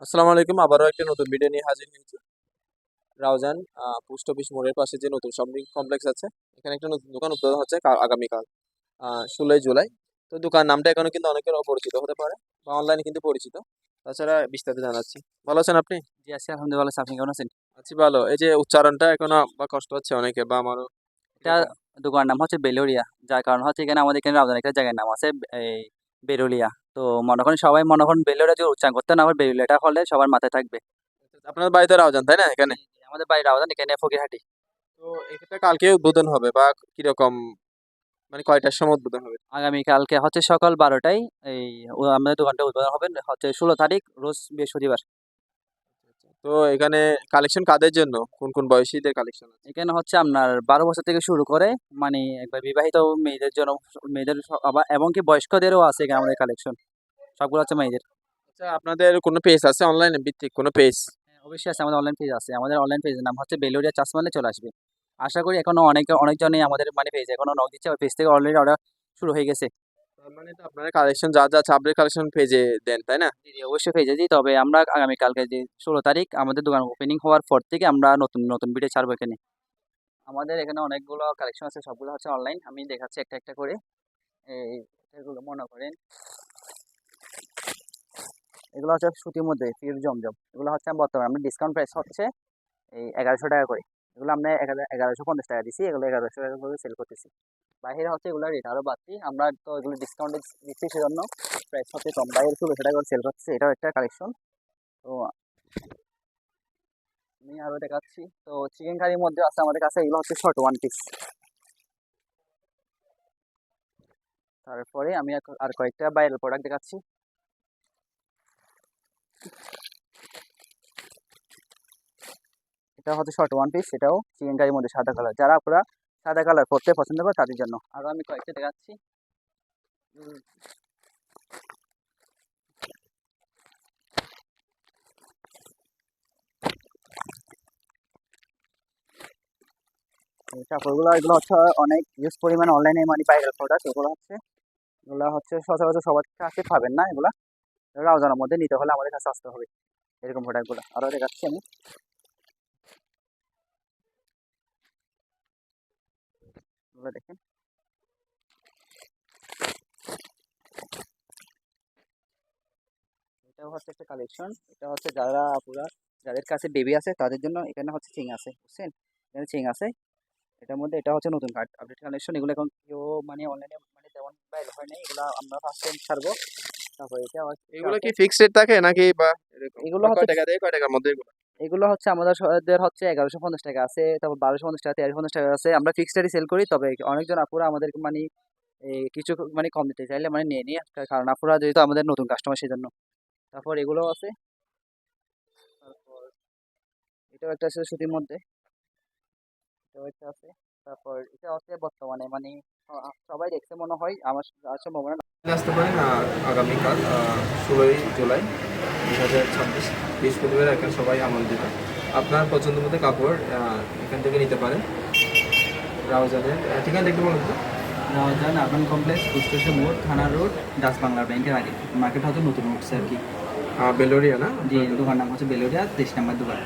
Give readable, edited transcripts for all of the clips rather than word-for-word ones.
আসসালামু আলাইকুম। আবারও একটা নতুন ভিডিও নিয়ে হাজির হয়েছি। রাউজান পোস্ট অফিস মোড়ের পাশে যে নতুন শপিং কমপ্লেক্স আছে, এখানে একটা নতুন দোকান উদ্বোধন হচ্ছে আগামীকাল 16ই জুলাই। তো দোকান নামটা এখনো কিন্তু অনেকের অপরিচিত হতে পারে বা অনলাইনে কিন্তু পরিচিত। তাছাড়া বিস্তারিত জানাচ্ছি। ভালো আছেন আপনি? জি আছি আলহামদুলিল্লাহ ভালো আছি। আপনি কেমন আছেন? আছি ভালো। এই যে উচ্চারণটা এখনো বা কষ্ট হচ্ছে অনেকে বা আমারও এটা এরকম। দোকানের নাম হচ্ছে বেলোরিয়া। যার কারণ হচ্ছে এখানে আমাদের এখানে রাউজান একটা জায়গার নাম আছে এই বেরুলিয়া। তো মনে করেন সবাই মনে করেন বেলোরিয়া যদি উচ্চারণ করতে না পারে বেরুলিয়াটা হলে সবার মাথায় থাকবে। আপনার বাড়িতে রাউজান তাই না এখানে? জি, জি, আমাদের বাড়ি রাউজান এখানে ফকিরহাটি। তো এটা কালকে উদ্বোধন হবে বা কিরকম, মানে কয়টার সময় উদ্বোধন হবে? আগামীকালকে হচ্ছে সকাল 12টায় এই আমাদের দোকানটা উদ্বোধন হবে হচ্ছে 16 তারিখ রোজ বৃহস্পতিবার। তো এখানে কালেকশন কাদের জন্য? কোন কোন বয়সীদের কালেকশন আছে? এখানে হচ্ছে আপনার 12 বছর থেকে শুরু করে মানে একবার বিবাহিত মেয়েদের জন্য মেয়েদের আবার এমনকি বয়স্কদেরও আছে এখানে আমাদের কালেকশন। সবগুলো হচ্ছে মেয়েদের। আচ্ছা, আপনাদের কোনো পেজ আছে অনলাইনে ভিত্তিক কোনো পেজ? হ্যাঁ, অবশ্যই আছে আমাদের অনলাইন পেজ আছে। আমাদের অনলাইন পেজের নাম হচ্ছে বেলোরিয়া চাষ মারলে চলে আসবে। আশা করি এখনো অনেকজনই আমাদের মানে পেজে এখনো নক দিচ্ছে। ওই পেজ থেকে অলরেডি অর্ডার শুরু হয়ে গেছে। তার মানে তো আপনারা কালেকশন যা যা চাপড়ের কালেকশন পেজে দেন তাই না? জি, জি, অবশ্যই পেজে দিই। তবে আমরা আগামীকালকে যে 16 তারিখ আমাদের দোকান ওপেনিং হওয়ার পর থেকে আমরা নতুন ভিডিও ছাড়বো এখানে। আমাদের এখানে অনেকগুলো কালেকশন আছে সবগুলো হচ্ছে অনলাইন। আমি দেখাচ্ছি একটা, একটা করে। এই এগুলো মনে করেন এগুলো হচ্ছে সুতির মধ্যে পিওর জমজম। এগুলো হচ্ছে বর্তমানে আমরা ডিসকাউন্ট প্রাইস হচ্ছে এই 1100 টাকা করে। এগুলো আমরা 1150 টাকা দিছি। এগুলো 1100 টাকা করে সেল করতেছি। বাইরে হচ্ছে এগুলো রেট আরো বাড়তি। আমরা তো এগুলো ডিসকাউন্টে দিচ্ছি সেজন্য প্রাইস হচ্ছে কম। বাইরে 1600 টাকা করে সেল করতেছি। এটাও একটা কালেকশন। তো আমি আরো দেখাচ্ছি। তো চিকেন কারির মধ্যে আছে আমাদের কাছে এগুলো হচ্ছে শর্ট ওয়ান পিস। তারপরে আমি আর কয়েকটা বাইরের প্রোডাক্ট দেখাচ্ছি। এটা হচ্ছে শর্ট ওয়ান পিস। এটাও চিকেন কারির মধ্যে সাদা কালার। যারা আপনারা সাদা কালার পরতে পছন্দ করে তাদের জন্য। আরো আমি কয়েকটা দেখাচ্ছি। এই কাপড়গুলো এগুলো হচ্ছে অনেক ইউজ পরিমাণে অনলাইনে মানে ভাইরাল প্রোডাক্ট। এগুলো হচ্ছে সচরাচর সবার কাছে পাবেন না এগুলা। রাউজানের মধ্যে নিতে হলে আমাদের কাছে আসতে হবে এরকম প্রোডাক্টগুলো। আরও দেখাচ্ছি আমি। এগুলো দেখেন। এটা হচ্ছে একটা কালেকশন। এটা হচ্ছে যাদের কাছে বেবি আছে তাদের জন্য এখানে হচ্ছে চিং আছে, বুঝছেন? এখানে চিং আছে। এটার মধ্যে এটা হচ্ছে নতুন কার্ড আপডেট কালেকশন। এগুলো এখন কেউ মানে অনলাইনে মানে তেমন ভাইরাল হয় নাই। এগুলো আমরা ফার্স্ট টাইম ছাড়বো। তারপরে এটা কিছু এগুলো আছে। কি ফিক্সড রেট থাকে নাকি বা এরকম এগুলো বা হচ্ছে কয় টাকা দেয় কয় টাকার মধ্যে এগুলো? এগুলো হচ্ছে আমাদের হচ্ছে 1150 টাকা আছে, তারপর 1250 টাকা, 1350 টাকা আছে। আমরা ফিক্সড রেটে সেল করি। তবে অনেকজন আপুরা আমাদেরকে মানে কিছু মানে কম দিতে চাইলে মানে নিয়ে নিই। কারণ আপুরা যেহেতু আমাদের নতুন কাস্টমার সেজন্য। তারপর এগুলোও আছে। তারপর এটাও একটা আছে সুতির মধ্যে। এটাও একটা আছে। তারপর এটা হচ্ছে বর্তমানে মানে সবাই দেখছে মনে হয় আমার সম্ভাবনা। আসতে পারেন আগামীকাল 16ই জুলাই 2026 বৃহস্পতিবার, এখানে সবাই আমন্ত্রিত। আপনার পছন্দ মতো কাপড় এখান থেকে নিতে পারেন। রাউজানের ঠিকানা দেখতে বলুন তো। রাউজান আরবান কমপ্লেক্স, কুষ্টিয়া মোড়, থানা রোড, ডাচ বাংলা ব্যাংকের আগে। মার্কেট হয়তো নতুন উঠছে আর কি। বেলোরিয়া না? জি, দোকান নাম হচ্ছে বেলোরিয়া 23 নম্বর দোকান।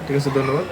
ঠিক আছে, ধন্যবাদ।